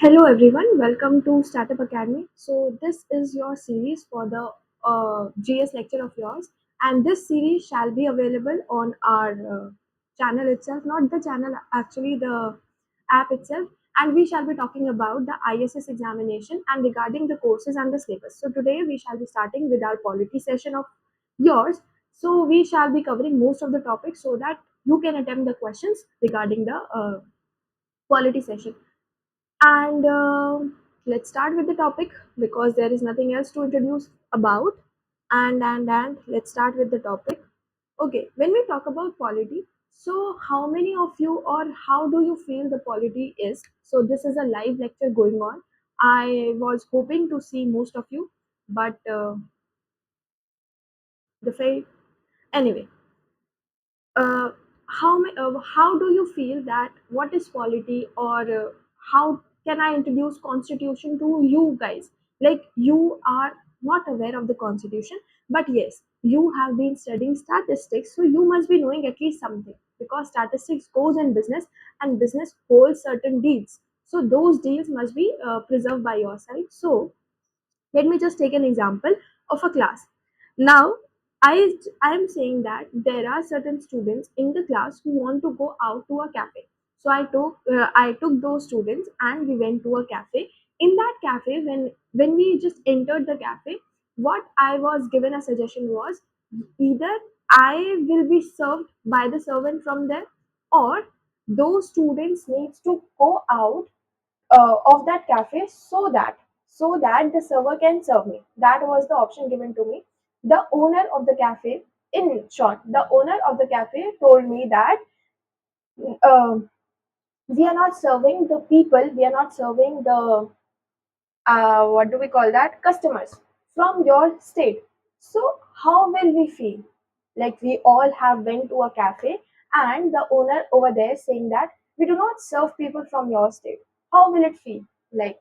Hello everyone, welcome to Startup Academy. So this is your series for the GS lecture of yours, and this series shall be available on our channel itself, not the channel, actually the app itself, and we shall be talking about the ISS examination and regarding the courses and the syllabus. So today we shall be starting with our polity session of yours. So we shall be covering most of the topics so that you can attempt the questions regarding the polity session. And let's start with the topic because there is nothing else to introduce about. And let's start with the topic. Okay, when we talk about polity, so how many of you or how do you feel the polity is? So this is a live lecture going on. I was hoping to see most of you, but the fail. Anyway, uh, how do you feel that what is polity or how can I introduce constitution to you guys? Like you are not aware of the constitution, but yes, you have been studying statistics, so you must be knowing at least something because statistics goes in business and business holds certain deals. So those deals must be preserved by your side. So let me just take an example of a class. Now, I am saying that there are certain students in the class who want to go out to a cafe. So I took those students and we went to a cafe. In that cafe, when we just entered the cafe, what I was given a suggestion was either I will be served by the servant from there, or those students needs to go out of that cafe so that the server can serve me. That was the option given to me. The owner of the cafe, in short, the owner of the cafe told me that uh, we are not serving the people, we are not serving the what do we call that, customers from your state. So how will we feel? Like we all have went to a cafe and the owner over there saying that we do not serve people from your state. How will it feel? Like,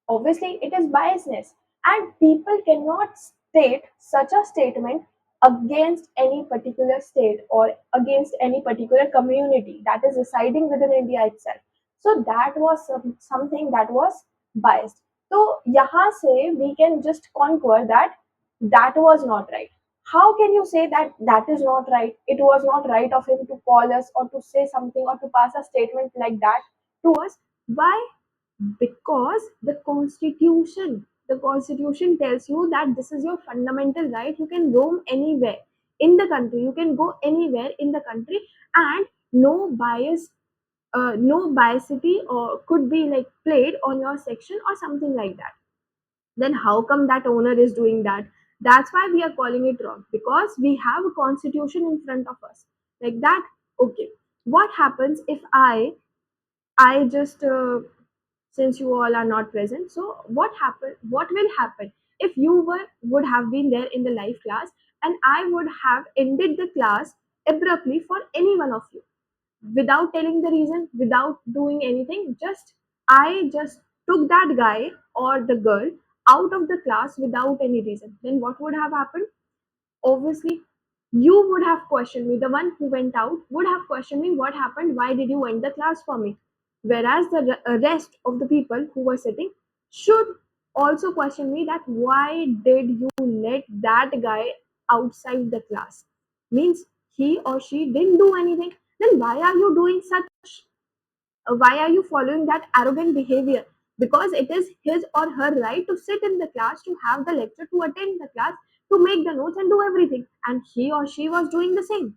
obviously, it is biasness, and people cannot state such a statement against any particular state or against any particular community that is residing within India itself. So that was something that was biased. So yahan se we can just conquer that that was not right. How can you say that that is not right? It was not right of him to call us or to say something or to pass a statement like that to us. Why? Because the constitution tells you that this is your fundamental right. You can roam anywhere in the country, you can go anywhere in the country, and no bias, no biasity or could be like played on your section or something like that. Then how come that owner is doing that? That's why we are calling it wrong, because we have a constitution in front of us like that. Okay, what happens if I just since you all are not present, so what will happen if you would have been there in the live class and I would have ended the class abruptly for any one of you without telling the reason, without doing anything, just I just took that guy or the girl out of the class without any reason? Then what would have happened? Obviously, you would have questioned me. The one who went out would have questioned me, what happened, why did you end the class for me? Whereas the rest of the people who were sitting should also question me that why did you let that guy outside the class? Means he or she didn't do anything. Then why are you doing such, why are you following that arrogant behavior? Because it is his or her right to sit in the class, to have the lecture, to attend the class, to make the notes and do everything, and he or she was doing the same.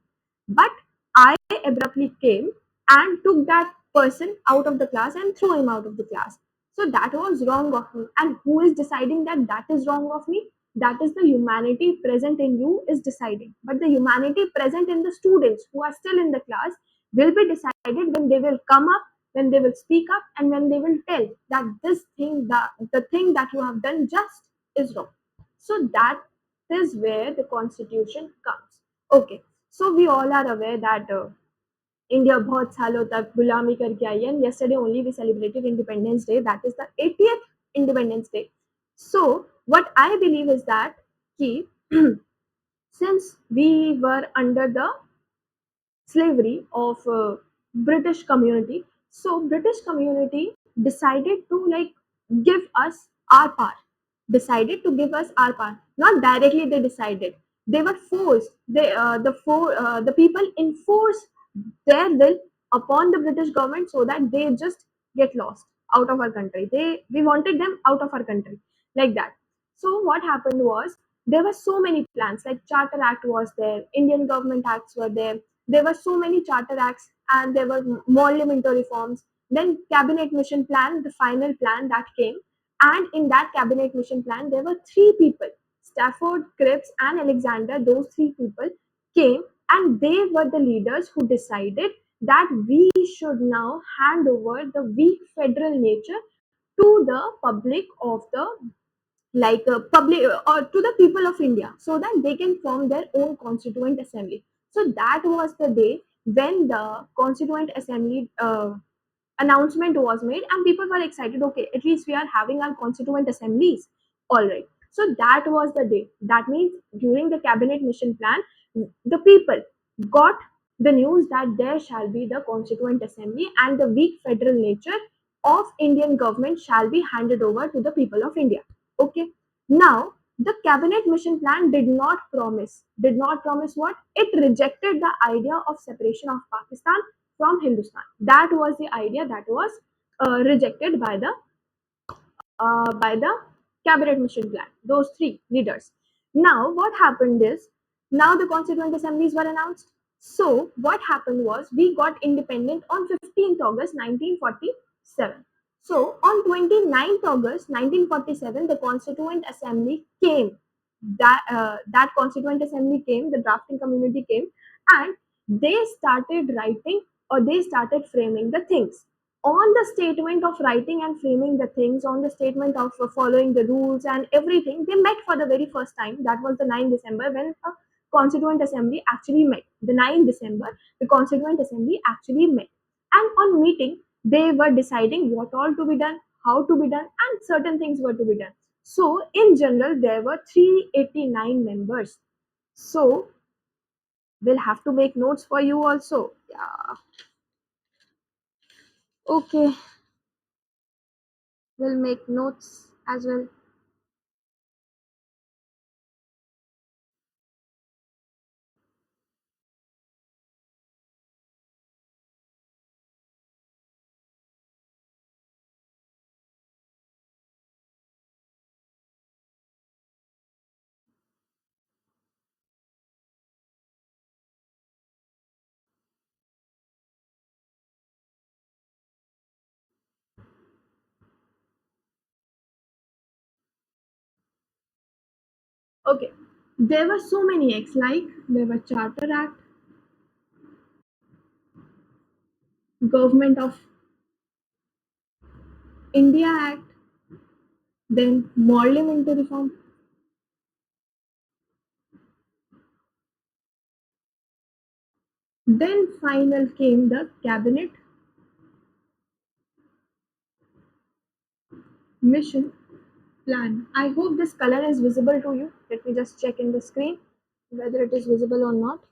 But I abruptly came and took that person out of the class and threw him out of the class. So that was wrong of me. And who is deciding that that is wrong of me? That is the humanity present in you is deciding. But the humanity present in the students who are still in the class will be decided when they will come up, when they will speak up, and when they will tell that this thing, the thing that you have done just is wrong. So that is where the constitution comes. Okay, so we all are aware that India बहुत सालों तक गुलामी करके आई है, and yesterday only we celebrated Independence Day, that is the 80th Independence Day. So what I believe is that कि since we were under the slavery of British community, so British community decided to like give us our power, decided to give us our power. Not directly they decided. They were forced. The people enforced their will upon the British government so that they just get lost out of our country. We wanted them out of our country like that. So what happened was there were so many plans like Charter Act was there, Indian government acts were there. There were so many charter acts and there were monumental reforms. Then cabinet mission plan, the final plan that came, and in that cabinet mission plan, there were three people Stafford, Cripps, and Alexander. Those three people came and they were the leaders who decided that we should now hand over the weak federal nature to the public of the public or to the people of India so that they can form their own constituent assembly. So that was the day when the constituent assembly announcement was made and people were excited. Okay, at least we are having our constituent assemblies. All right. So that was the day. That means during the cabinet mission plan, the people got the news that there shall be the constituent assembly and the weak federal nature of Indian government shall be handed over to the people of India. Okay. Now the cabinet mission plan did not promise what? It rejected the idea of separation of Pakistan from Hindustan. That was the idea that was rejected by the cabinet mission plan. Those three leaders. Now, what happened is now the constituent assemblies were announced. So, what happened was we got independent on 15th August 1947. So, on 29th August 1947, the Constituent Assembly came. That Constituent Assembly came, the drafting community came, and they started writing or they started framing the things on the statement of writing and framing the things, on the statement of following the rules and everything. They met for the very first time. That was the 9th December when a Constituent Assembly actually met. The 9th December, the Constituent Assembly actually met. And on meeting, they were deciding what all to be done, how to be done, and certain things were to be done. So, in general, there were 389 members. So, we'll have to make notes for you also. Yeah. Okay, we'll make notes as well. Okay, there were so many acts like there were Charter Act, Government of India Act, then Parliamentary Reform, then final came the Cabinet Mission Plan. I hope this color is visible to you. Let me just check in the screen whether it is visible or not.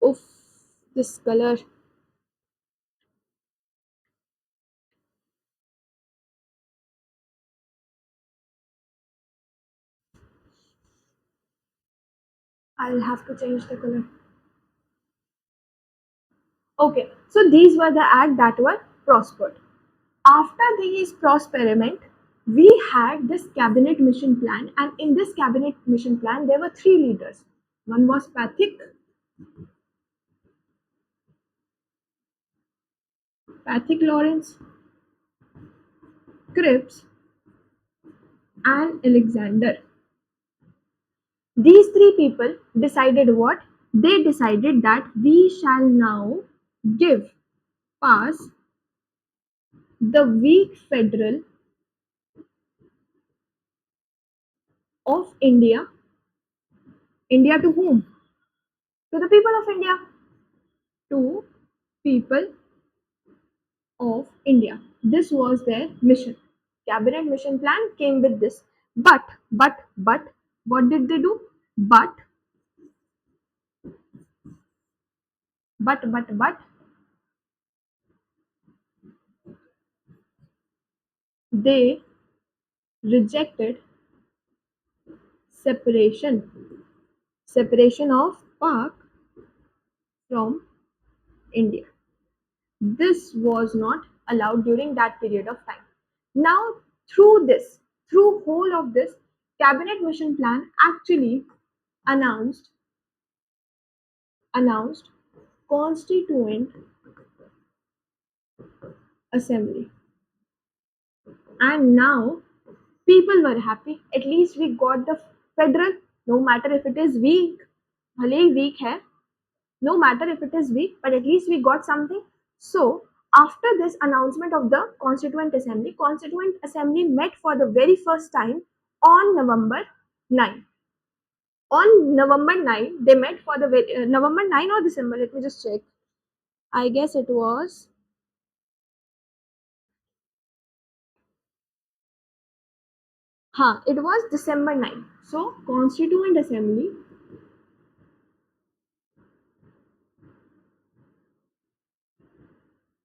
Oof, this color. I'll have to change the color. Okay, so these were the acts that were prospered. After these prosperiment, we had this cabinet mission plan, and in this cabinet mission plan, there were three leaders. One was Patrick Lawrence, Cripps, and Alexander. These three people decided what? They decided that we shall now give pass the weak federal of India. India to whom? To the people of India. To people of India. This was their mission. Cabinet mission plan came with this. But, what did they do? But, but, they rejected separation of Pak from India. This was not allowed during that period of time. Now, through this, through whole of this, cabinet mission plan actually announced announced constituent assembly, and now people were happy. At least we got the federal, no matter if it is weak, भले ही weak है, no matter if it is weak, but at least we got something. So, after this announcement of the Constituent Assembly met for the very first time on November 9. On November 9, they met for the November 9 or December. Let me just check. I guess it was. It was December 9. So,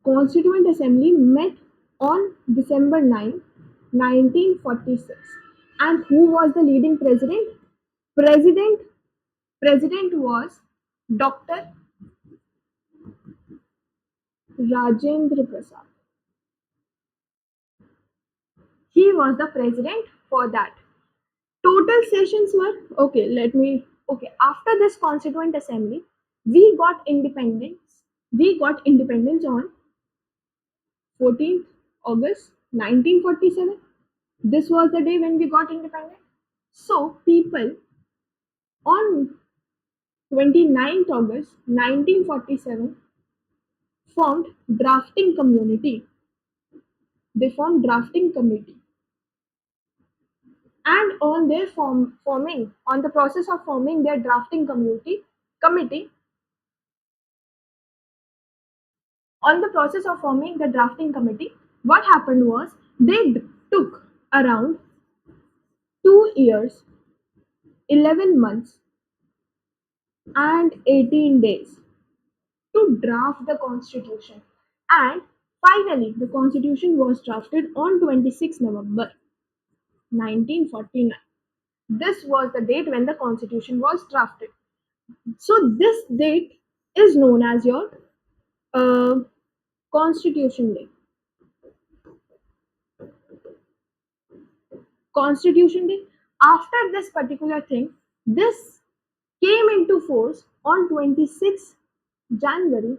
Constituent Assembly met on December 9, 1946. And who was the leading president? President President was Dr. Rajendra Prasad. He was the president for that. Total sessions were after this Constituent Assembly, we got independence. We got independence on 14th August 1947. This was the day when we got independent. So people on 29th August 1947 formed drafting community. They formed drafting committee, and on their forming on the process of forming their drafting committee on the process of forming the drafting committee, what happened was they took around 2 years, 11 months, and 18 days to draft the constitution. And finally, the constitution was drafted on 26 November 1949. This was the date when the constitution was drafted. So, this date is known as your uh, Constitution Day. Constitution Day. After this particular thing, this came into force on 26 January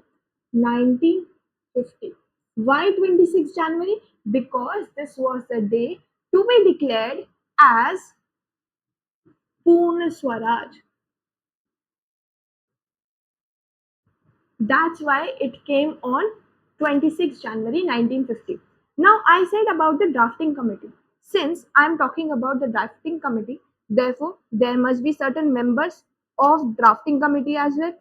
1950. Why 26 January? Because this was the day to be declared as Purna Swaraj. That's why it came on 26 January 1950. Now, I said about the drafting committee. Since I am talking about the drafting committee, therefore, there must be certain members of drafting committee as well.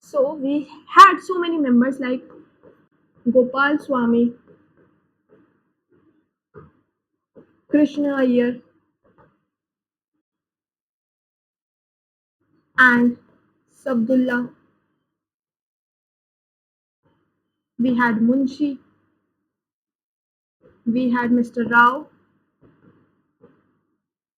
So, we had so many members like Gopal Swami, Krishna Iyer, and Sabdullah. We had Munshi, we had Mr. Rao,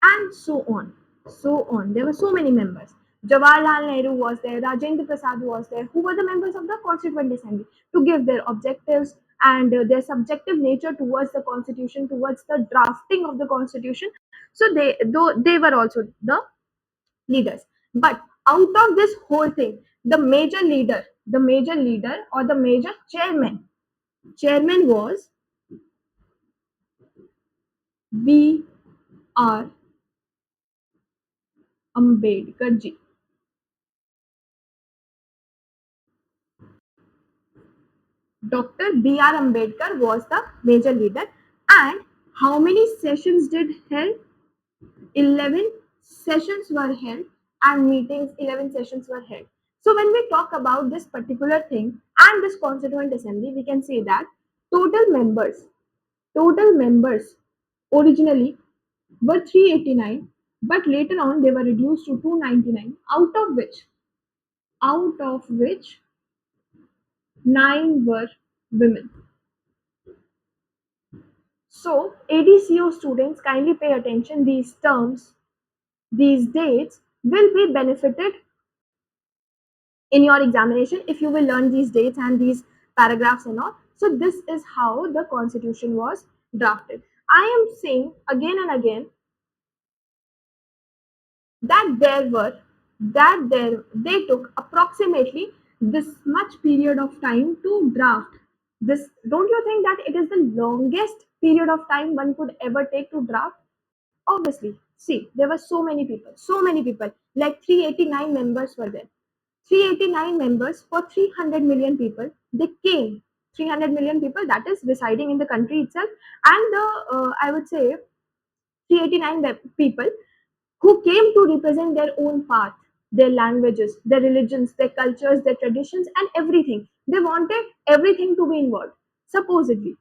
and so on. So on. There were so many members. Jawaharlal Nehru was there, Rajendra Prasad was there, who were the members of the Constituent Assembly to give their objectives and their subjective nature towards the constitution, towards the drafting of the constitution. So they were also the leaders. But out of this whole thing, the major leader or the major chairman was B.R. Ambedkar ji. Dr. B.R. Ambedkar was the major leader. And how many sessions did held? 11 sessions were held, and meetings, 11 sessions were held. So when we talk about this particular thing and this Constituent Assembly, we can say that total members originally were 389, but later on they were reduced to 299, out of which 9 were women. So ADCO students, kindly pay attention. These terms, these dates will be benefited in your examination if you will learn these dates and these paragraphs and all. So this is how the constitution was drafted. I am saying again and again that they took approximately this much period of time to draft this. Don't you think that it is the longest period of time one could ever take to draft? Obviously, see, there were so many people, like 389 members were there. 389 members for 300 million people. They came, 300 million people that is residing in the country itself, and the I would say 389 people who came to represent their own path, their languages, their religions, their cultures, their traditions, and everything. They wanted everything to be involved. Supposedly,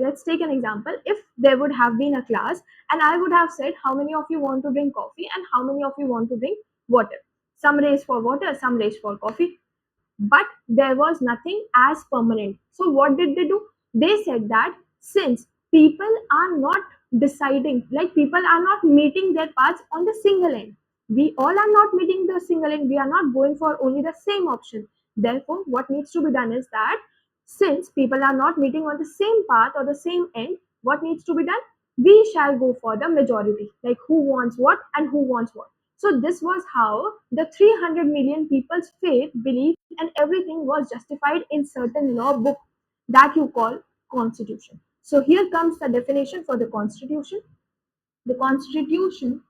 let's take an example. If there would have been a class, and I would have said, how many of you want to drink coffee, and how many of you want to drink water? Some race for water, some race for coffee, but there was nothing as permanent. So what did they do? They said that since people are not deciding, like people are not meeting their paths on the single end, we all are not meeting the single end, we are not going for only the same option. Therefore, what needs to be done is that since people are not meeting on the same path or the same end, what needs to be done? We shall go for the majority, like who wants what and who wants what. So this was how the 300 million people's faith, belief, and everything was justified in certain law book that you call constitution. So here comes the definition for the constitution. The constitution,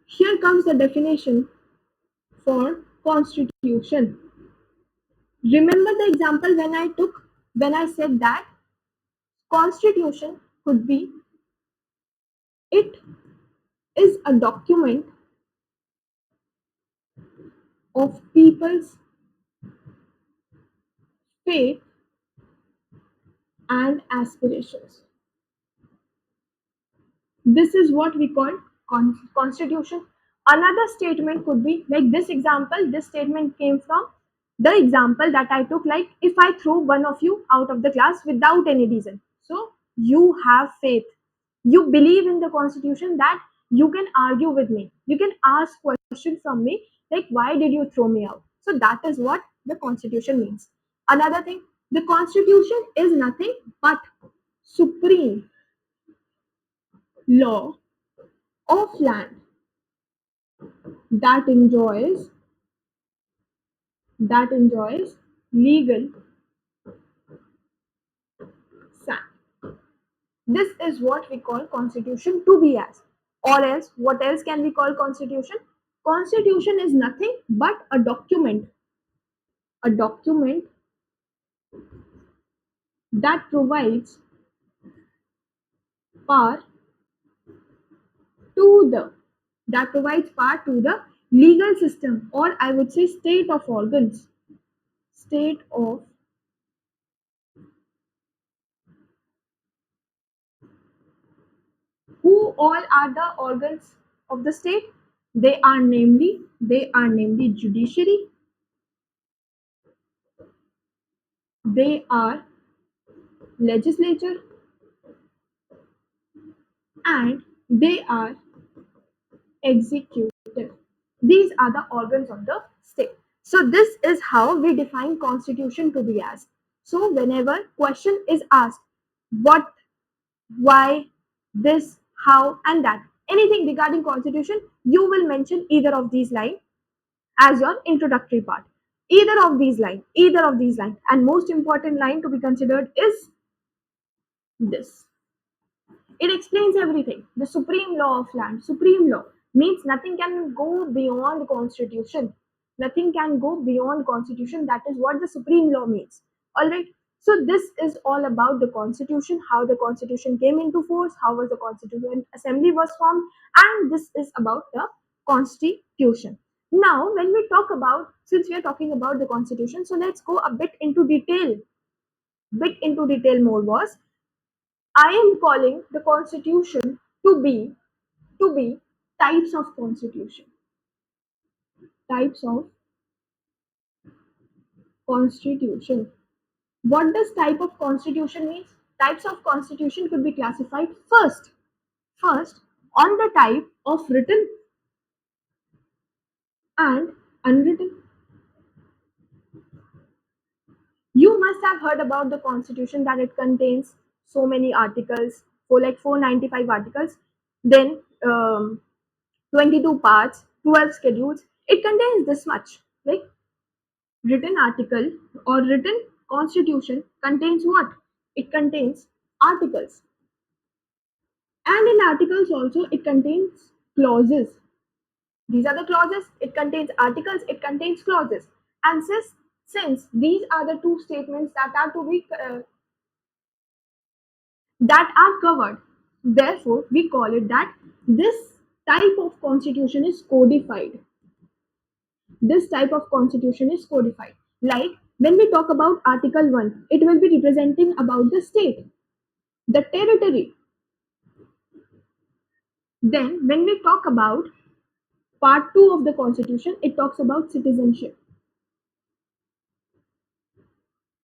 here comes the definition for constitution. Remember the example when I said that constitution could be, it is a document of people's faith and aspirations. This is what we call constitution. Another statement could be like this example. This statement came from the example that I took. Like if I throw one of you out of the class without any reason, so you have faith, you believe in the constitution that you can argue with me, you can ask questions from me, like why did you throw me out? So that is what the constitution means. Another thing, the constitution is nothing but supreme law of land that enjoys legal stand. This is what we call constitution to be as. Or else, what else can we call constitution? Constitution is nothing but a document that provides power to the power to the legal system, or I would say state of who all are the organs of the state. They are namely judiciary, they are legislature, and they are executive. These are the organs of the state. So this is how we define constitution to be as. So whenever question is asked, what, why, this, how, and that, anything regarding constitution, you will mention either of these lines as your introductory part. Either of these lines, and most important line to be considered is this. It explains everything. The supreme law of land, supreme law means nothing can go beyond constitution. Nothing can go beyond constitution. That is what the supreme law means. All right. So this is all about the constitution, how the constitution came into force, how was the constituent assembly was formed, and this is about the constitution. Now, when we talk about, since we are talking about the constitution, so let's go a bit into detail. Bit into detail more was, I am calling the constitution to be types of constitution. Types of constitution. What does type of constitution mean? Types of constitution could be classified first on the type of written and unwritten. You must have heard about the constitution that it contains so many articles, for like 495 articles, then 22 parts, 12 schedules. It contains this much. Like written article or written constitution contains what? It contains articles. And in articles also it contains clauses. These are the clauses. It contains articles, it contains clauses. And since these are the two statements that are covered, therefore we call it that this type of constitution is codified. This type of constitution is codified. Like when we talk about Article 1, it will be representing about the state, the territory. Then when we talk about Part 2 of the constitution, it talks about citizenship.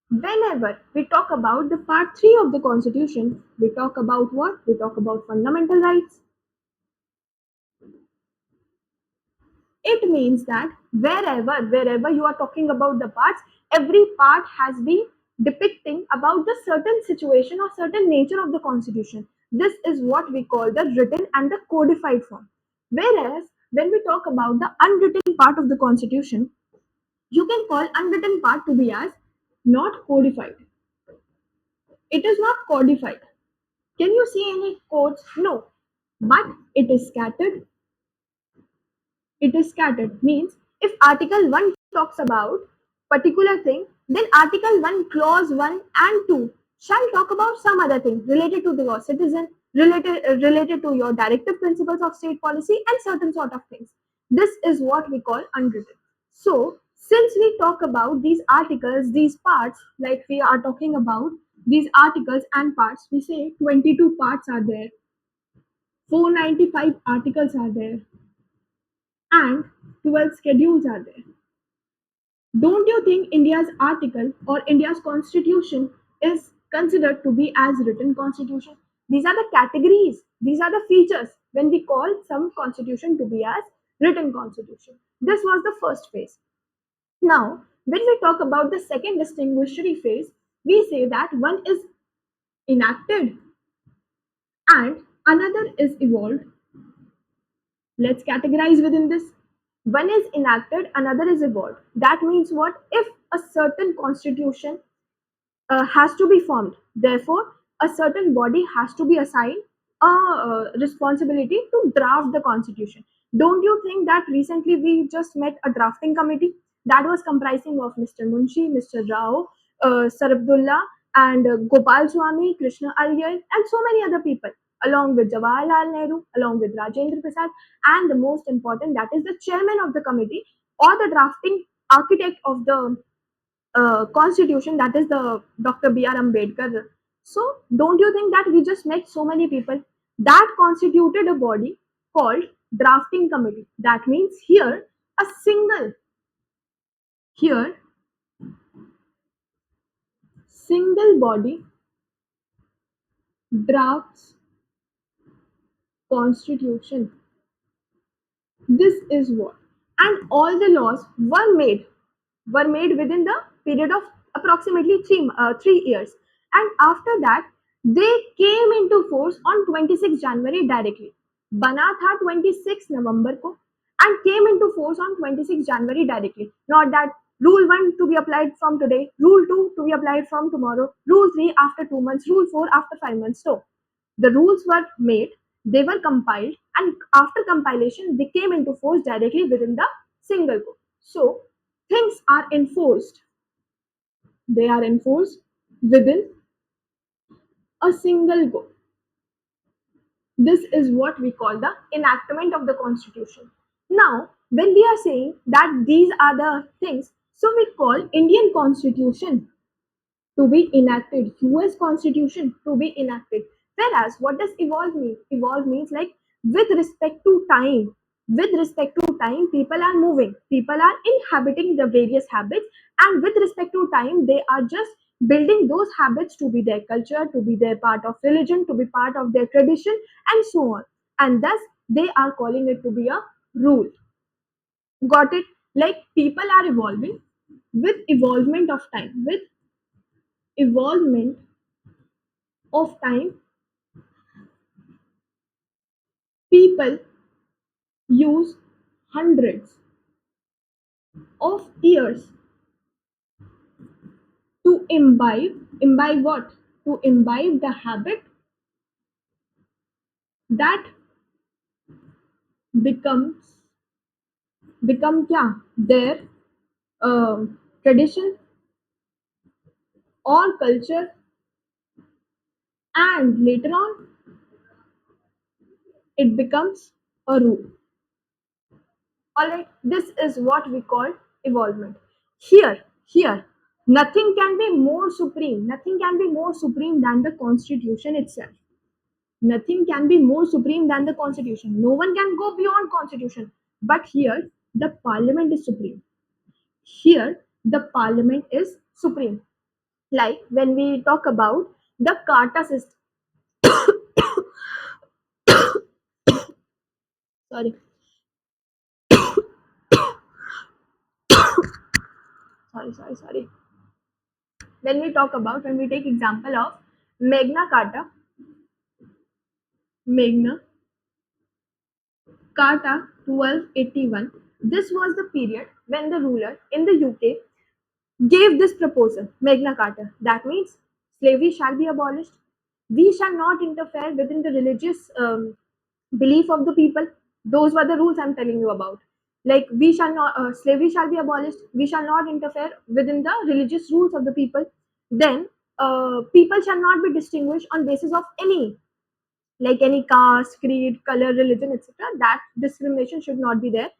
Whenever we talk about the part 3 of the constitution, we talk about what? We talk about fundamental rights. It means that wherever you are talking about the parts, every part has been depicting about the certain situation or certain nature of the constitution. This is what we call the written and the codified form. Whereas when we talk about the unwritten part of the constitution, you can call unwritten part to be as not codified. It is not codified. Can you see any codes? No. But it is scattered. It is scattered means if Article 1 talks about particular thing, then Article 1 clause 1 and 2 shall talk about some other thing related to your citizen, related to your directive principles of state policy and certain sort of things. This is what we call unwritten. So since we talk about these articles, these parts, like we are talking about these articles and parts, we say 22 parts are there, 495 articles are there, and 12 schedules are there. Don't you think India's article or India's constitution is considered to be as written constitution? These are the categories, these are the features when we call some constitution to be as written constitution. This was the first phase. Now, when we talk about the second distinguishing phase, we say that one is enacted and another is evolved. Let's categorize within this. One is enacted, another is evolved. That means what? If a certain constitution has to be formed, therefore, a certain body has to be assigned a responsibility to draft the constitution. Don't you think that recently we just met a drafting committee that was comprising of Mr. Munshi, Mr. Rao, Sarabdullah, and Gopal Swami, Krishna Iyer, and so many other people, along with Jawaharlal Nehru, along with Rajendra Prasad, and the most important, that is the chairman of the committee or the drafting architect of the constitution, that is the Dr. B.R. Ambedkar. So don't you think that we just met so many people that constituted a body called drafting committee? That means a single here single body drafts constitution. This is what, and all the laws were made within the period of approximately 3 years, and after that they came into force on 26 January directly. बना था 26 नवंबर को and came into force on 26 January directly. Not that rule 1 to be applied from today, rule 2 to be applied from tomorrow, rule 3 after 2 months, rule 4 after 5 months. So the rules were made, they were compiled, and after compilation, they came into force directly within the single code. So things are enforced. They are enforced within a single code. This is what we call the enactment of the constitution. Now, when we are saying that these are the things, so we call Indian constitution to be enacted, US constitution to be enacted. Whereas what does evolve mean? Evolve means like with respect to time. With respect to time, people are moving, people are inhabiting the various habits, and with respect to time, they are just building those habits to be their culture, to be their part of religion, to be part of their tradition, and so on. And thus, they are calling it to be a rule. Got it? Like people are evolving with evolvement of time. With evolvement of time, people use hundreds of years to imbibe what? To imbibe the habit that becomes become क्या? Their tradition or culture, and later on it becomes a rule. Alright, this is what we call evolvement. Here, nothing can be more supreme. Nothing can be more supreme than the constitution itself. Nothing can be more supreme than the constitution. No one can go beyond constitution. But here, the parliament is supreme. Here, the parliament is supreme. Like when we talk about the Carta system. Sorry, sorry. When we take example of Magna Carta, Magna Carta 1281. This was the period when the ruler in the UK gave this proposal, Magna Carta. That means slavery shall be abolished. We shall not interfere within the religious belief of the people. Those were the rules I'm telling you about. Like we shall not, slavery shall be abolished. We shall not interfere within the religious rules of the people. Then people shall not be distinguished on basis of any, like any caste, creed, color, religion, etc. That discrimination should not be there.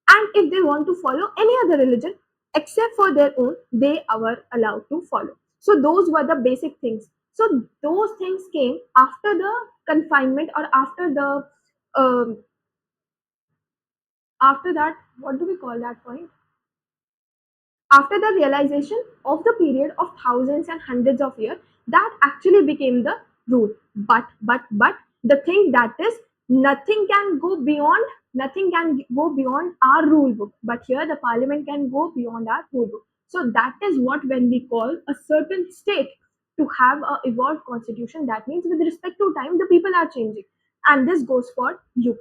And if they want to follow any other religion except for their own, they are allowed to follow. So those were the basic things. So those things came after the confinement, or um, after that, what do we call that point? After the realization of the period of thousands and hundreds of years, that actually became the rule. But the thing that is, nothing can go beyond, nothing can go beyond our rule book. But here the parliament can go beyond our rule book. So that is what when we call a certain state to have a evolved constitution, that means with respect to time the people are changing. And this goes for UK.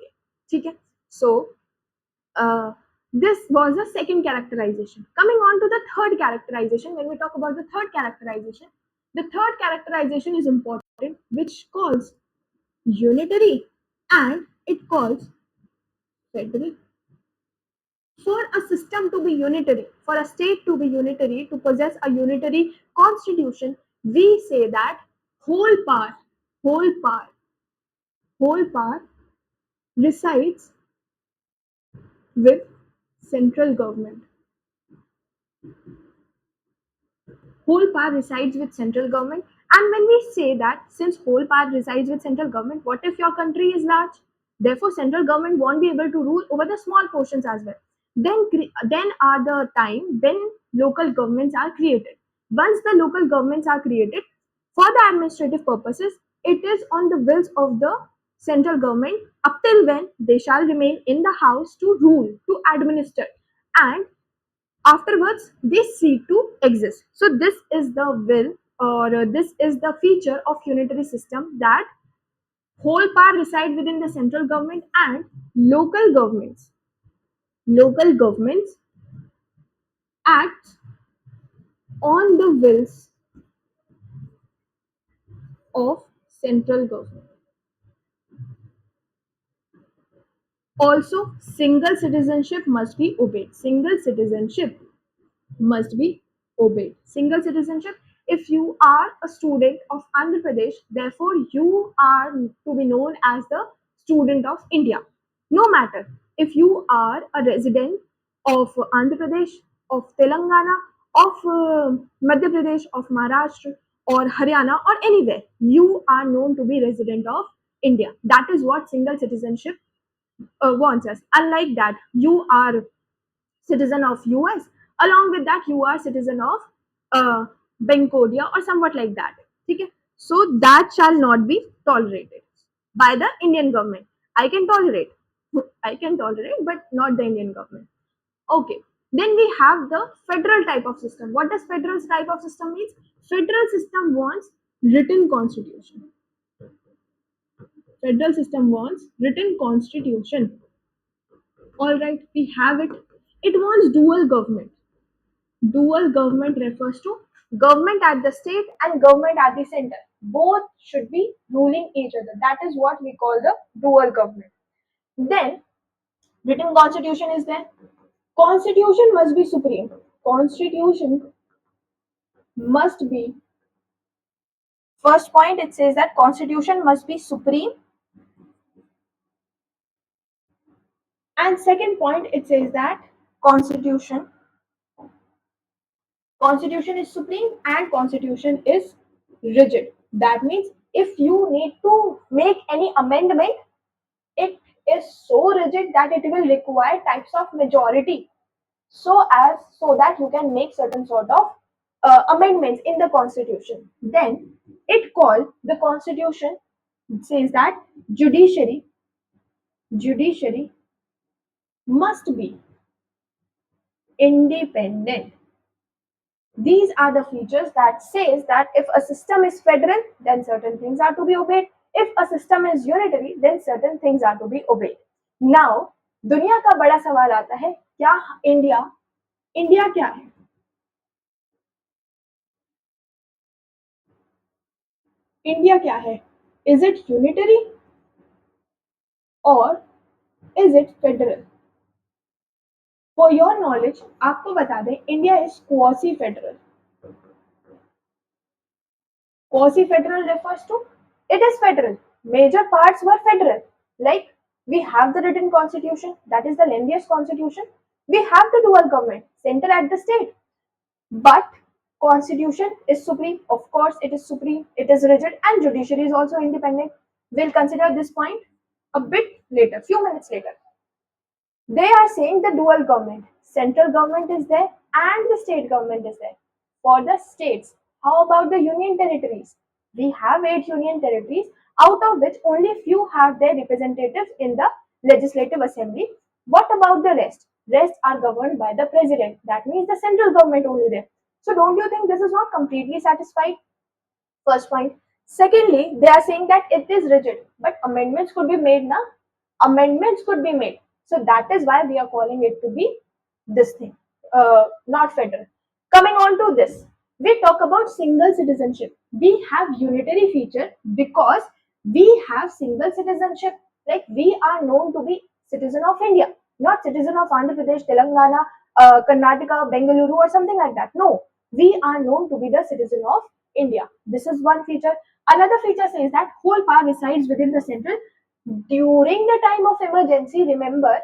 Okay? So uh, this was the second characterization. Coming on to the third characterization, when we talk about the third characterization is important, which calls unitary and it calls federal. For a system to be unitary, for a state to be unitary, to possess a unitary constitution, we say that whole power, whole power, whole power resides with central government. Whole power resides with central government. And when we say that since whole power resides with central government, what if your country is large? Therefore central government won't be able to rule over the small portions as well. Then are the time when local governments are created. Once the local governments are created for the administrative purposes, it is on the wills of the central government up till when they shall remain in the house to rule, to administer, and afterwards they cease to exist. So this is the will, or this is the feature of unitary system, that whole power reside within the central government, and local governments act on the wills of central government. Also single citizenship must be obeyed. Single citizenship must be obeyed. Single citizenship. If you are a student of Andhra Pradesh, therefore you are to be known as the student of India. No matter if you are a resident of Andhra Pradesh, of Telangana, of Madhya Pradesh, of Maharashtra, or Haryana, or anywhere, you are known to be resident of India. That is what single citizenship wants us. Unlike that, you are citizen of US. Along with that, you are citizen of uh, Bencodia or somewhat like that. Okay? So that shall not be tolerated by the Indian government. I can tolerate. I can tolerate, but not the Indian government. Okay. Then we have the federal type of system. What does federal type of system means? Federal system wants written constitution. Federal system wants written constitution. All right, we have it. It wants dual government. Dual government refers to government at the state and government at the center. Both should be ruling each other. That is what we call the dual government. Then written constitution is there. Constitution must be supreme. Constitution must be, first point it says that constitution must be supreme, and second point it says that constitution constitution is supreme and constitution is rigid. That means if you need to make any amendment, it is so rigid that it will require types of majority, so that you can make certain sort of amendments in the constitution. Then it called the constitution says that judiciary must be independent. These are the features that says that if a system is federal, then certain things are to be obeyed. If a system is unitary, then certain things are to be obeyed. Now, दुनिया का बड़ा सवाल आता है, क्या India India क्या है? India क्या है? Is it unitary or is it federal? For your knowledge, आपको बता दें, India is quasi federal. Quasi federal refers to it is federal. Major parts were federal. Like we have the written constitution, that is the lengthiest constitution. We have the dual government, center at the state. But constitution is supreme. Of course, it is supreme. It is rigid, and judiciary is also independent. We'll consider this point a bit later, few minutes later. They are saying the dual government. Central government is there and the state government is there. For the states, how about the union territories? We have 8 union territories, out of which only few have their representatives in the legislative assembly. What about the rest? Rest are governed by the president. That means the central government only there. So don't you think this is not completely satisfied? First point. Secondly, they are saying that it is rigid, but amendments could be made now. Amendments could be made. So that is why we are calling it to be this thing, not federal. Coming on to this, we talk about single citizenship. We have unitary feature because we have single citizenship. Like we are known to be citizen of India, not citizen of Andhra Pradesh, Telangana, Karnataka, Bengaluru, or something like that. No, we are known to be the citizen of India. This is one feature. Another feature says that whole power resides within the central. During the time of emergency, remember,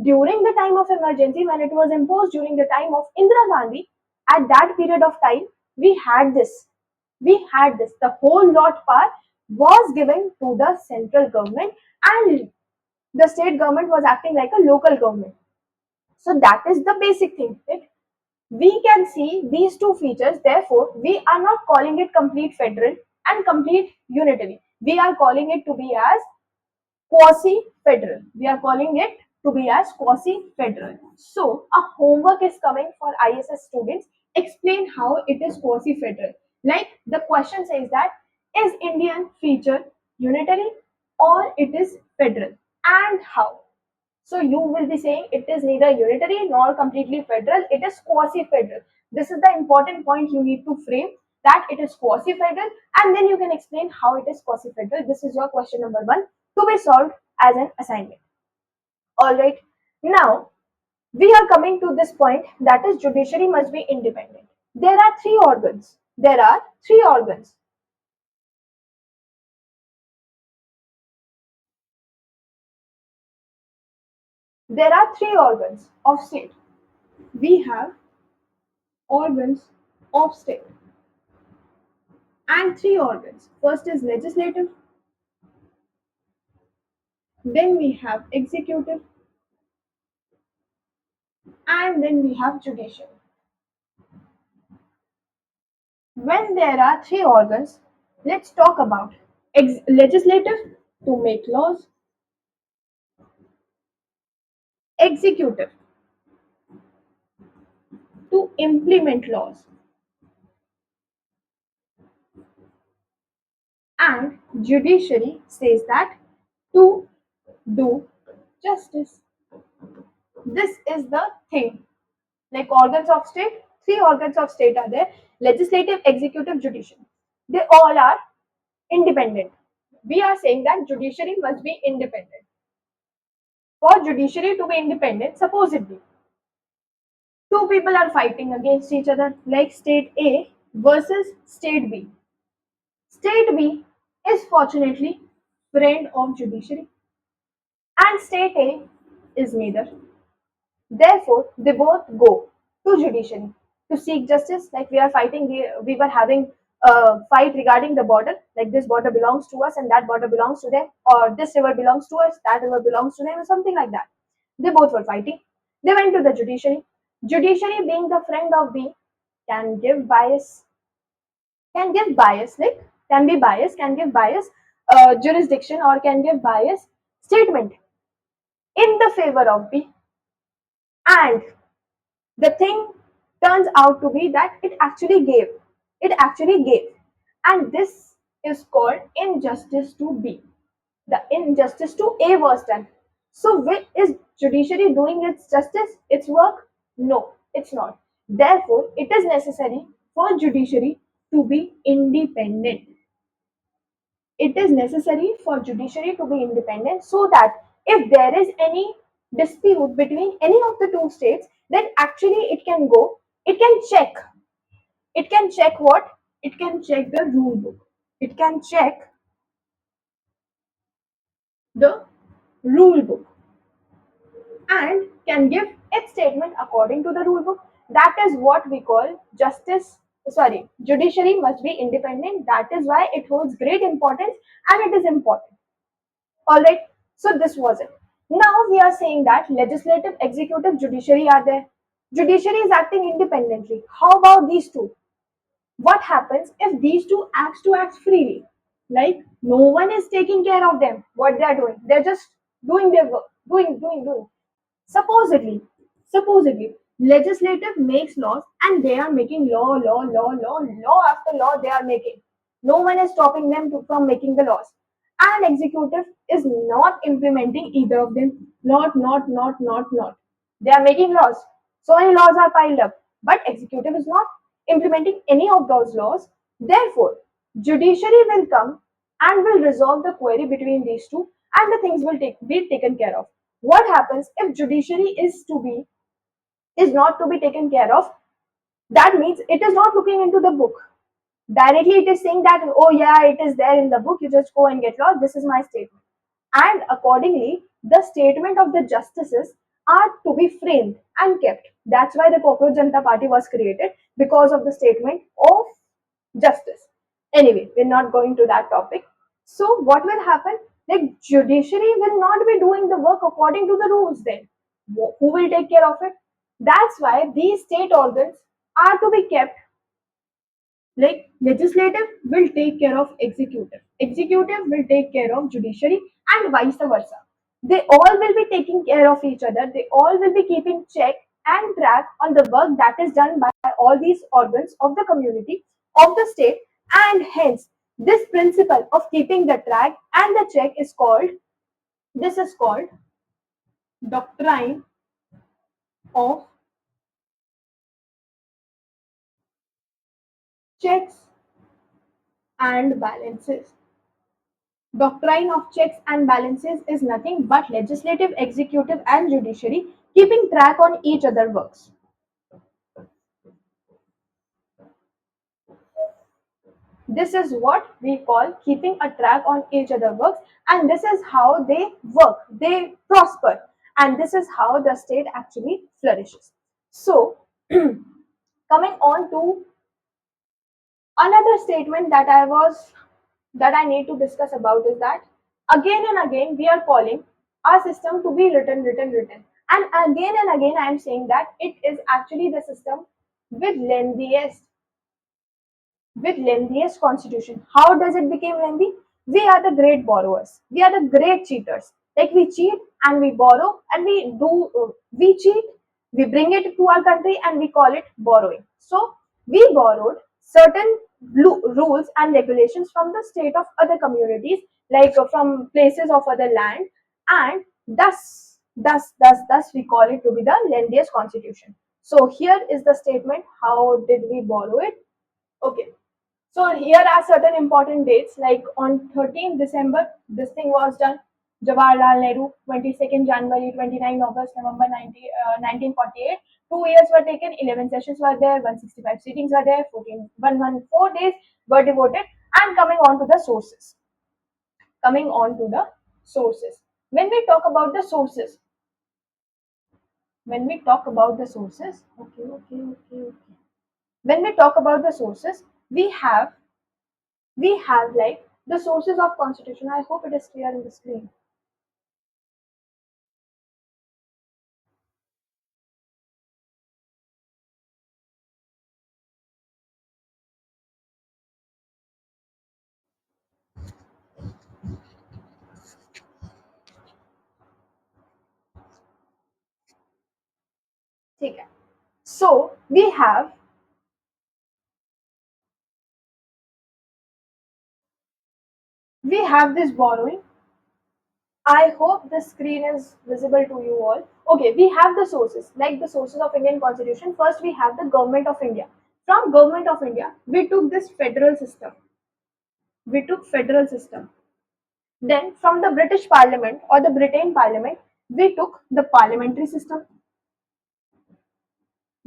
during the time of emergency, when it was imposed during the time of Indira Gandhi, at that period of time, we had this. We had this. The whole lot power was given to the central government, and the state government was acting like a local government. So that is the basic thing. Right? We can see these two features. Therefore, we are not calling it complete federal and complete unitary. We are calling it to be as quasi-federal. We are calling it to be as quasi-federal. So, a homework is coming for ISS students. Explain how it is quasi-federal. Like the question says that is Indian feature unitary or it is federal, and how? So you will be saying it is neither unitary nor completely federal, it is quasi-federal. This is the important point you need to frame, that it is quasi-federal, and then you can explain how it is quasi-federal. This is your question number 1 to be solved as an assignment. Alright, now we are coming to this point, that is judiciary must be independent. There are three organs. There are three organs. There are three organs of state. We have organs of state and three organs. First is legislative, then we have executive, and then we have judicial. When there are three organs, let's talk about legislative to make laws, executive to implement laws, and judiciary says that to do justice. This is the thing. Like organs of state, three organs of state are there: legislative, executive, judiciary. They all are independent. We are saying that judiciary must be independent. For judiciary to be independent, supposedly two people are fighting against each other, like state A versus state B. State B is fortunately friend of judiciary, and state A is neither. Therefore, they both go to judiciary to seek justice. Like we are fighting, we were having a fight regarding the border. Like this border belongs to us and that border belongs to them, or this river belongs to us, that river belongs to them, or something like that. They both were fighting. They went to the judiciary. Judiciary, being the friend of B, can give bias, like can be biased, can give bias jurisdiction, or can give bias statement in the favor of B. And the thing turns out to be that it actually gave, and this is called injustice to B. The injustice to A was done. So is judiciary doing its justice, its work? No, it's not. Therefore it is necessary for judiciary to be independent. It is necessary for judiciary to be independent, so that if there is any dispute between any of the two states, then actually it can check what? It can check the rule book. It can check the rule book and can give its statement according to the rule book. That is what we call justice. Sorry, judiciary must be independent. That is why it holds great importance and it is important. Alright, so this was it. Now we are saying that legislative, executive, judiciary are there. Judiciary is acting independently. How about these two? What happens if these two acts freely? Like no one is taking care of them. What they are doing? They're just doing their work, doing. Supposedly, supposedly, legislative makes laws and they are making law after law they are making. No one is stopping them from making the laws. And executive is not implementing either of them. Not. They are making laws. So many laws are piled up, but executive is not implementing any of those laws. Therefore, judiciary will come and will resolve the query between these two, and the things will be taken care of. What happens if judiciary is not to be taken care of? That means it is not looking into the book directly. It is saying that, oh yeah, it is there in the book, you just go and get law, this is my statement. And accordingly, the statement of the justices are to be framed and kept. That's why the Cockroach Janata Party was created, because of the statement of justice. Anyway, we're not going to that topic. So what will happen? Like judiciary will not be doing the work according to the rules. Then who will take care of it? That's why these state organs are to be kept. Like legislative will take care of executive will take care of judiciary, and vice versa. They all will be taking care of each other. They all will be keeping check and track on the work that is done by all these organs of the community, of the state. And hence this principle of keeping the track and the check is called, this is called doctrine of checks and balances. Doctrine of checks and balances is nothing but legislative, executive, and judiciary keeping track on each other works. This is what we call keeping a track on each other works, and this is how they work, they prosper, and this is how the state actually flourishes. So, coming on to another statement that I need to discuss about is that again and again we are calling our system to be written. And again I am saying that it is actually the system with lengthiest with lengthiest constitution. How does it become lengthy? We are the great borrowers. We are the great cheaters. Like we cheat and we borrow and we cheat, we bring it to our country and we call it borrowing. So we borrowed certain rules and regulations from the state of other communities, like from places of other land, and thus we call it to be the lengthiest constitution. So here is the statement. How did we borrow it? Okay, so here are certain important dates, like on 13th December, this thing was done. Jawaharlal Nehru, 22nd January, 29 August, November 1948. 2 years were taken, 11 sessions were there, 165 sittings were there, 4 days were devoted, and coming on to the sources. Coming on to the sources. When we talk about the sources, when we talk about the sources, okay. When we talk about the sources, we have like the sources of constitution. I hope it is clear in the screen. ठीक है. So we have this borrowing. I hope the screen is visible to you all. Okay, we have the sources, like the sources of Indian constitution. First we have the government of India. From government of India we took this federal system. We took federal system. Then from the British Parliament or the Britain Parliament we took the parliamentary system.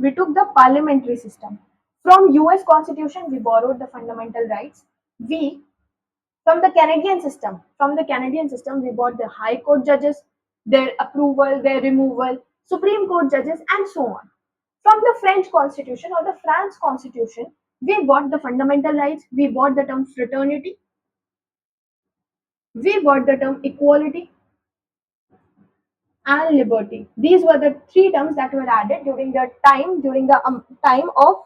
We took the parliamentary system. From US Constitution, we borrowed the fundamental rights. We from the Canadian system, we bought the High Court judges, their approval, their removal, Supreme Court judges, and so on. From the French Constitution or the France Constitution, we bought the fundamental rights. We bought the term fraternity. We bought the term equality and liberty. These were the three terms that were added during the time of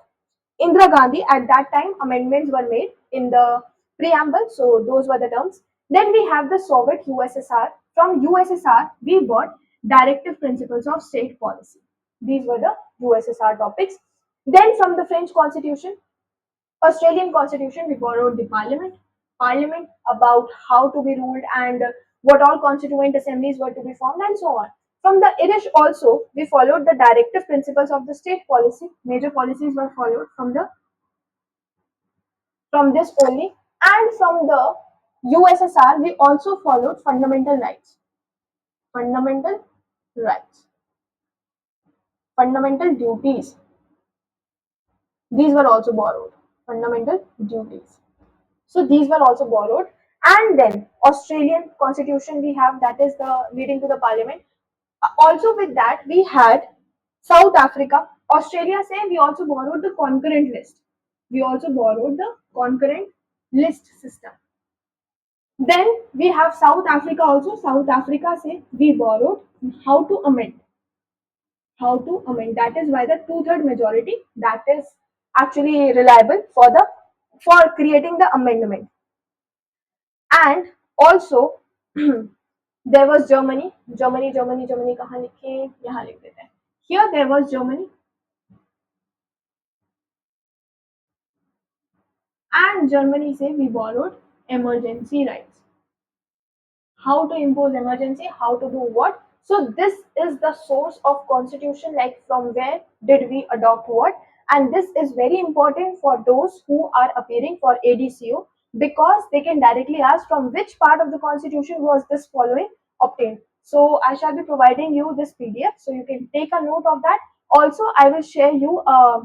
Indira Gandhi. At that time, amendments were made in the preamble. So those were the terms. Then we have the Soviet USSR. From USSR, we bought directive principles of state policy. These were the USSR topics. Then from the French Constitution, Australian Constitution, we borrowed the Parliament about how to be ruled and what all constituent assemblies were to be formed and so on. From the Irish also, we followed the directive principles of the state policy. Major policies were followed from this only. And from the USSR, we also followed fundamental rights. Fundamental rights. Fundamental duties. These were also borrowed. Fundamental duties. So these were also borrowed. And then Australian constitution we have, that is the leading to the parliament. Also with that we had South Africa. Australia say we also borrowed the concurrent list. We also borrowed the concurrent list system. Then we have South Africa also. South Africa say we borrowed how to amend. How to amend. That is why the two-third majority that is actually reliable for creating the amendment. And also there was Germany कहाँ लिखे यहाँ लिख देते हैं. Here there was Germany, and Germany say we borrowed emergency rights. How to impose emergency, how to do what. So this is the source of constitution, like from where did we adopt what. And this is very important for those who are appearing for ADCO, because they can directly ask from which part of the constitution was this following obtained. So I shall be providing you this PDF, so you can take a note of that. Also I will share you a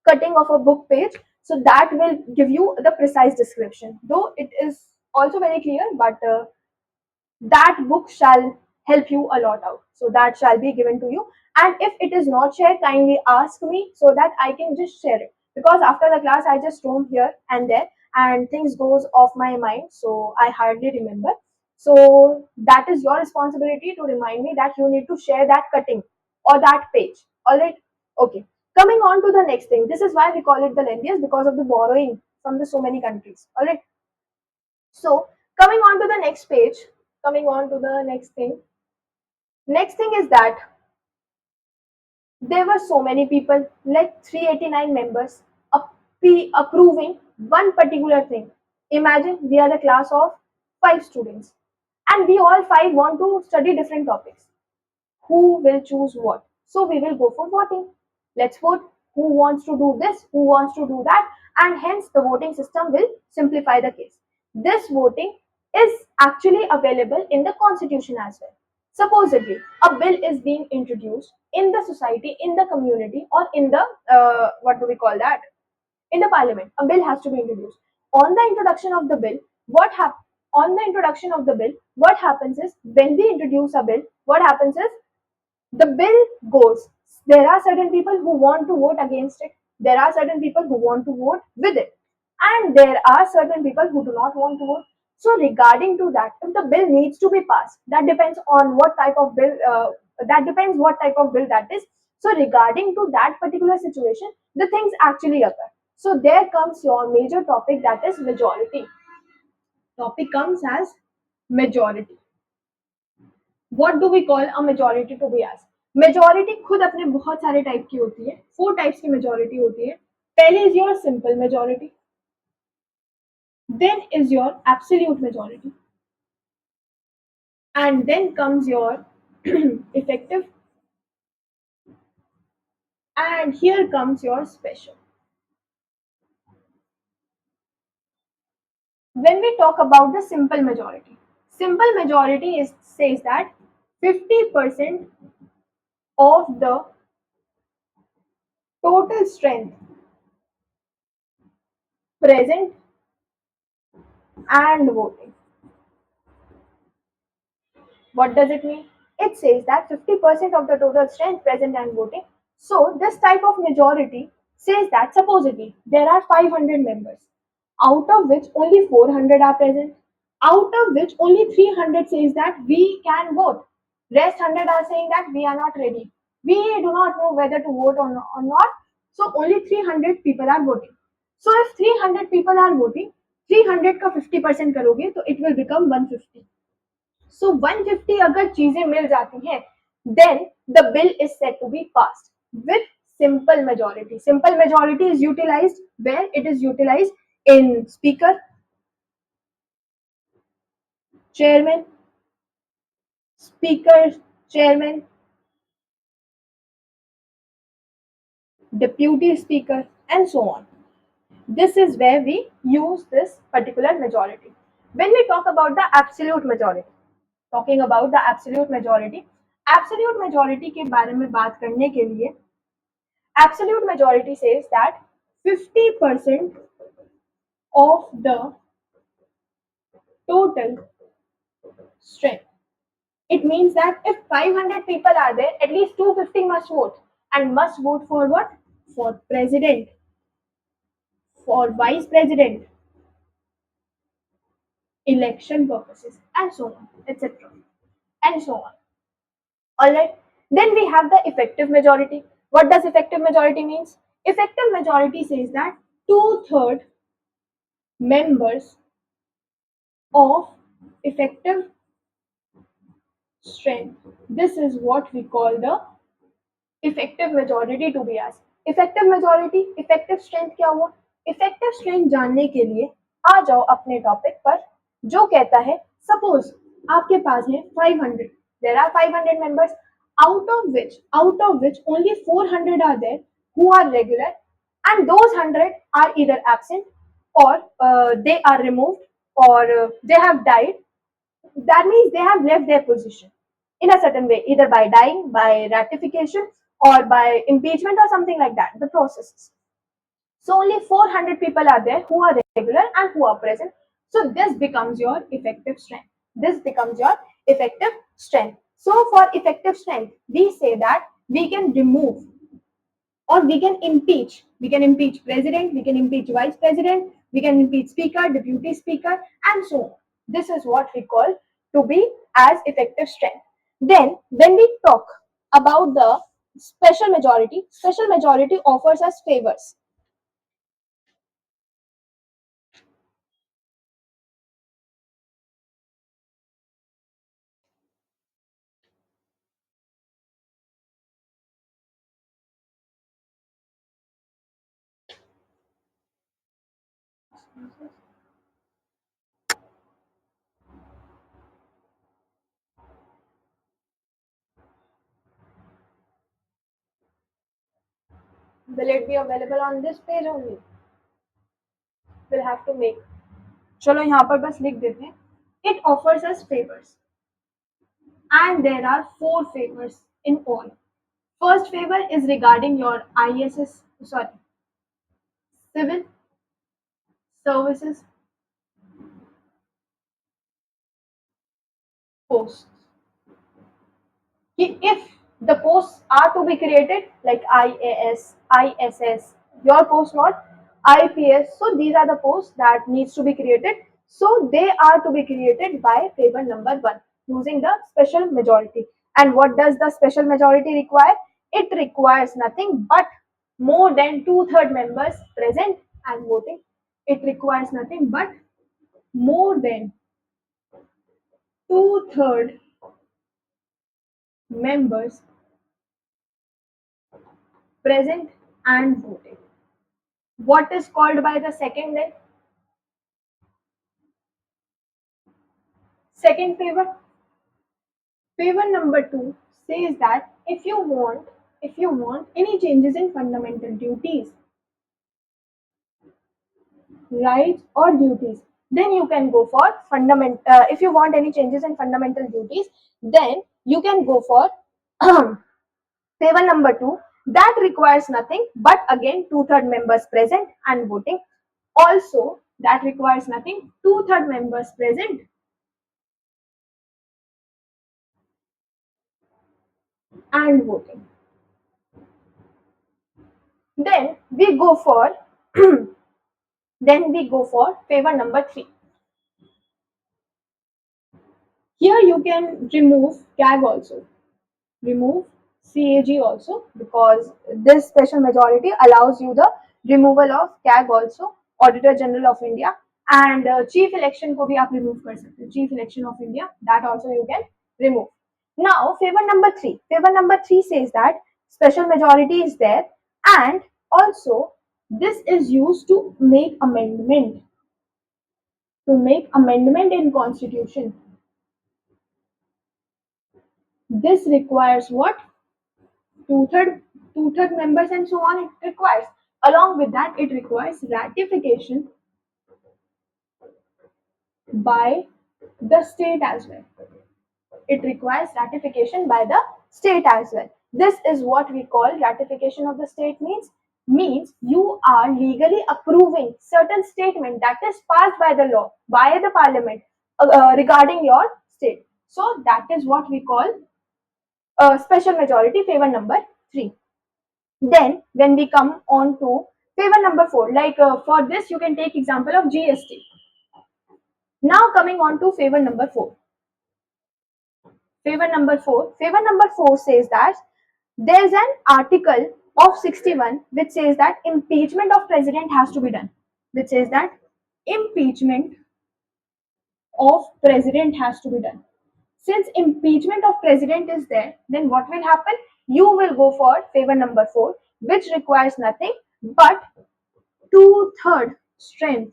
cutting of a book page, so that will give you the precise description, though it is also very clear, but that book shall help you a lot out, so that shall be given to you. And if it is not shared, kindly ask me so that I can just share it, because after the class I just roam here and there and things goes off my mind, so I hardly remember. So that is your responsibility to remind me that you need to share that cutting or that page. All right. Okay. Coming on to the next thing, this is why we call it the lengthiest, because of the borrowing from the so many countries. All right. So coming on to the next page, coming on to the next thing. Next thing is that there were so many people, like 389 members, approving one particular thing. Imagine we are the class of 5 students, and we all 5 want to study different topics. Who will choose what? So we will go for voting. Let's vote who wants to do this, who wants to do that, and hence the voting system will simplify the case. This voting is actually available in the constitution as well. Supposedly, a bill is being introduced in the society, in the community, or in the what do we call that? In the parliament. A bill has to be introduced. On the introduction of the bill, what happens? On the introduction of the bill, what happens is when we introduce a bill, what happens is the bill goes. There are certain people who want to vote against it. There are certain people who want to vote with it. And there are certain people who do not want to vote. So regarding to that, if the bill needs to be passed, that depends on what type of bill, that depends what type of bill that is. So regarding to that particular situation, the things actually occur. So there comes your major topic, that is majority. Topic comes as majority. What do we call a majority to be as majority खुद अपने बहुत सारे type की होती है 4 types की majority होती है पहले is your simple majority then is your absolute majority and then comes your effective and here comes your special. When we talk about the simple majority is says that 50% of the total strength present and voting. What does it mean? It says that 50% of the total strength present and voting. So, this type of majority says that supposedly there are 500 members, out of which only 400 are present, out of which only 300 says that we can vote. Rest 100 are saying that we are not ready. We do not know whether to vote or not. So, only 300 people are voting. So, if 300 people are voting, 300 का 50% करोगे तो it will become 150. So 150 अगर चीजें मिल जाती हैं, then the bill is said to be passed with simple majority. Simple majority is utilized where it is utilized in speaker, chairman, speaker, chairman, deputy speaker, and so on. This is where we use this particular majority. When we talk about the absolute majority, talking about the absolute majority के बारे में बात करने के लिए absolute majority says that 50% of the total strength. It means that if 500 people are there, at least 250 must vote. And must vote for what? For president, for vice president, election purposes, and so on, etc. And so on. Alright. Then we have the effective majority. What does effective majority means? Effective majority says that 2/3 members of effective strength. This is what we call the effective majority to be asked. Effective majority, effective strength क्या हुआ? Effective strength जानने के लिए आ जाओ अपने topic पर जो कहता है सपोज आपके पास है 500. There are 500 members out of which only 400 are there who are regular and those 100 are either absent or they are removed or they have died. That means they have left their position in a certain way, either by dying, by ratification, or by impeachment, or something like that, the processes. So only 400 people are there who are regular and who are present. So this becomes your effective strength. This becomes your effective strength. So for effective strength, we say that we can remove or we can impeach. We can impeach president, we can impeach vice president, we can impeach speaker, deputy speaker, and so on. This is what we call to be as effective strength. Then when we talk about the Special majority offers us favors. Will it be available on this page only? We'll have to make. चलो यहाँ पर बस लिख देते हैं. It offers us favors, and there are four favors in all. First favor is regarding your ISS, sorry, civil services posts. If the posts are to be created like IAS, ISS, your post not IPS, so these are the posts that needs to be created. So they are to be created by favor number 1 using the special majority. And what does the special majority require? It requires nothing but more than two-third members present and voting. It requires nothing but more than two-third members present and voting. What is called by the second then? Second favor. Favor number 2 says that if you want any changes in fundamental duties, rights or duties, then you can go for fundamental. If you want any changes in fundamental duties, then you can go for favor number 2. That requires nothing but again two-third members present and voting. Also, that requires nothing two-third members present and voting. Then we go for favor number 3. Here you can remove CAG also, remove CAG also, because this special majority allows you the removal of CAG also, Auditor General of India, and Chief Election को भी आप remove कर सकते हो, Chief Election of India, that also you can remove. Now favor number 3. Favor number 3 says that special majority is there, and also this is used to make amendment in constitution. This requires what? Two-third members and so on. It requires. Along with that, it requires ratification by the state as well. It requires ratification by the state as well. This is what we call ratification of the state means you are legally approving certain statement that is passed by the law, by the parliament regarding your state. So that is what we call special majority, favor number 3. Then when we come on to favor number 4, like for this you can take example of GST. Now coming on to favor number 4. Favor number 4 says that there is an article of 61 which says that impeachment of president has to be done. Which says that impeachment of president has to be done. Since impeachment of president is there, then what will happen? You will go for favor number 4, which requires nothing but two-third strength.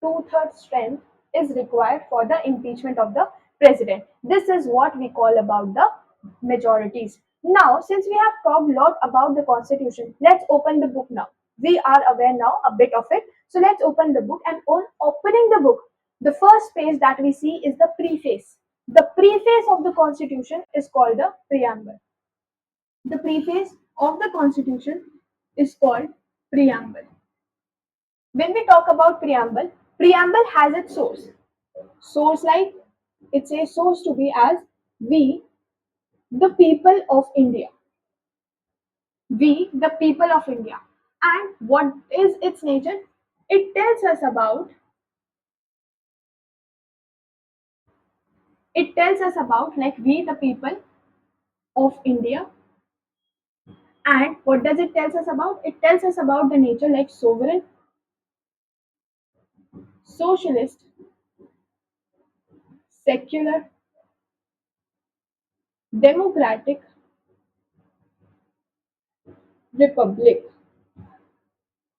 Two-third strength is required for the impeachment of the president. This is what we call about the majorities. Now, since we have talked a lot about the constitution, let's open the book now. We are aware now a bit of it. So let's open the book, and on opening the book, the first page that we see is the preface. The preface of the constitution is called the preamble. The preface of the constitution is called preamble. When we talk about preamble has its source. Source, like it says source to be as we, the people of India. We, the people of India. And what is its nature? It tells us about like we, the people, of India. And what does it tells us about? It tells us about the nature like sovereign, socialist, secular, democratic, republic.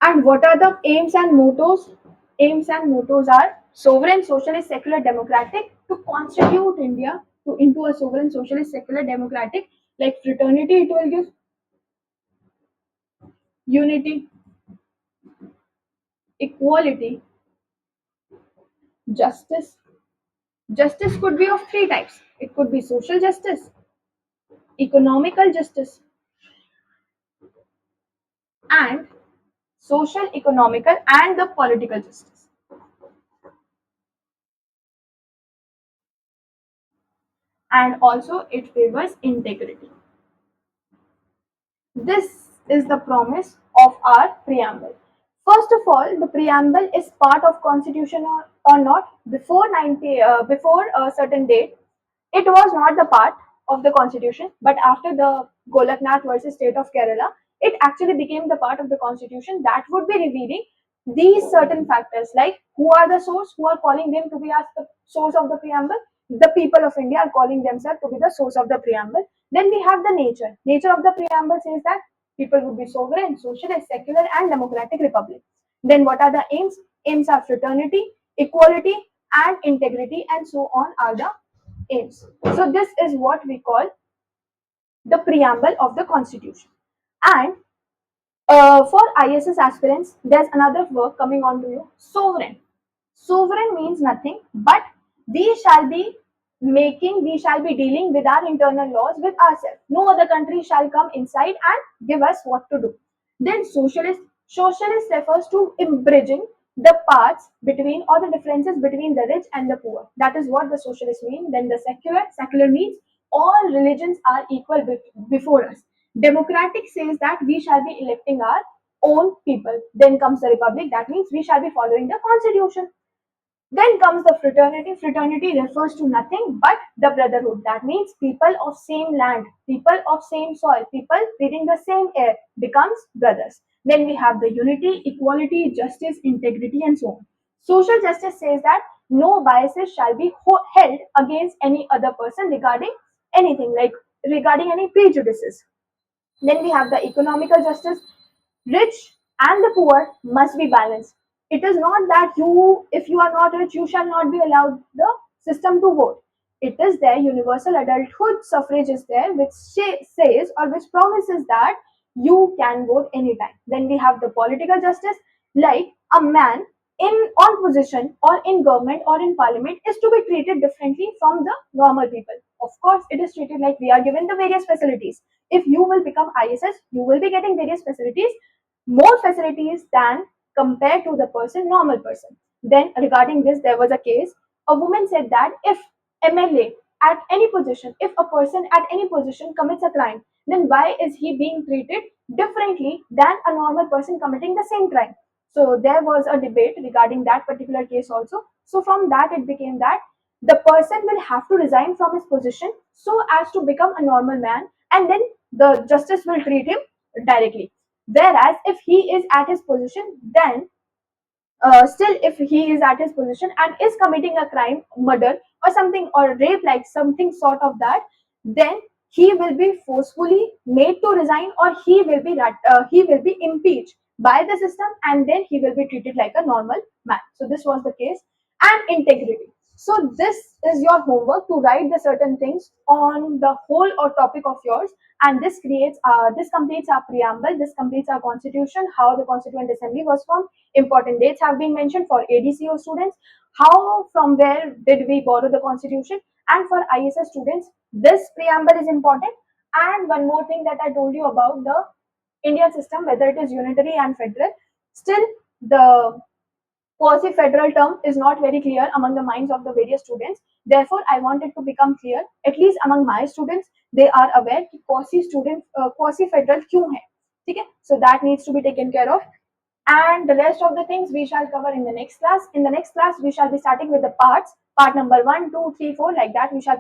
And what are the aims and mottos? Aims and mottos are sovereign, socialist, secular, democratic, to constitute India to into a sovereign, socialist, secular, democratic. Like fraternity, it will give unity, equality, justice. Justice could be of three types. It could be social justice, economical justice, and social, economical, and the political justice. And also, it favors integrity. This is the promise of our preamble. First of all, the preamble is part of constitution or not. Before a certain date, it was not the part of the constitution, but after the Golaknath versus State of Kerala, it actually became the part of the constitution that would be revealing these certain factors like who are the source, who are calling them to be as the source of the preamble. The people of India are calling themselves to be the source of the preamble. Then we have the nature. Nature of the preamble says that people would be sovereign, socialist, secular, and democratic republic. Then what are the aims? Aims are fraternity, equality, and integrity, and so on are the aims. So this is what we call the preamble of the constitution. And for ISS aspirants, there's another work coming on to you. Sovereign. Sovereign means nothing, but we shall be dealing with our internal laws with ourselves. No other country shall come inside and give us what to do. Then socialist. Socialist refers to bridging the parts between or the differences between the rich and the poor. That is what the socialist mean. Then the secular. Secular means all religions are equal before us. Democratic says that we shall be electing our own people. Then comes the republic. That means we shall be following the constitution. Then comes the fraternity. Fraternity refers to nothing but the brotherhood. That means people of same land, people of same soil, people breathing the same air becomes brothers. Then we have the unity, equality, justice, integrity, and so on. Social justice says that no biases shall be held against any other person regarding anything, like regarding any prejudices. Then we have the economical justice. Rich and the poor must be balanced. It is not that if you are not rich, you shall not be allowed the system to vote. It is there, universal adulthood suffrage is there, which says or which promises that you can vote anytime. Then we have the political justice, like a man in on position or in government or in parliament is to be treated differently from the normal people. Of course, it is treated like we are given the various facilities. If you will become ISS, you will be getting various facilities, more facilities than compared to the normal person. Then regarding this, there was a case. A woman said that if MLA at any position, if a person at any position commits a crime, then why is he being treated differently than a normal person committing the same crime? So there was a debate regarding that particular case also. So from that, it became that the person will have to resign from his position so as to become a normal man, and then the justice will treat him directly. Whereas if he is at his position, then still if he is at his position and is committing a crime, murder or something, or rape, like something sort of that, then he will be forcefully made to resign, or he will be impeached by the system, and then he will be treated like a normal man. So this was the case. And integrity. So this is your homework to write the certain things on the whole or topic of yours, and this completes our preamble, this completes our constitution, how the constituent assembly was formed, important dates have been mentioned for ADCO students, how from where did we borrow the constitution, and for ISS students this preamble is important. And one more thing that I told you about the Indian system, whether it is unitary and federal, still the quasi-federal term is not very clear among the minds of the various students. Therefore, I want it to become clear, at least among my students, they are aware कि quasi-federal क्यों है, ठीक है? So that needs to be taken care of. And the rest of the things we shall cover in the next class. In the next class, we shall be starting with the parts, part number 1, 2, 3, 4, like that. We shall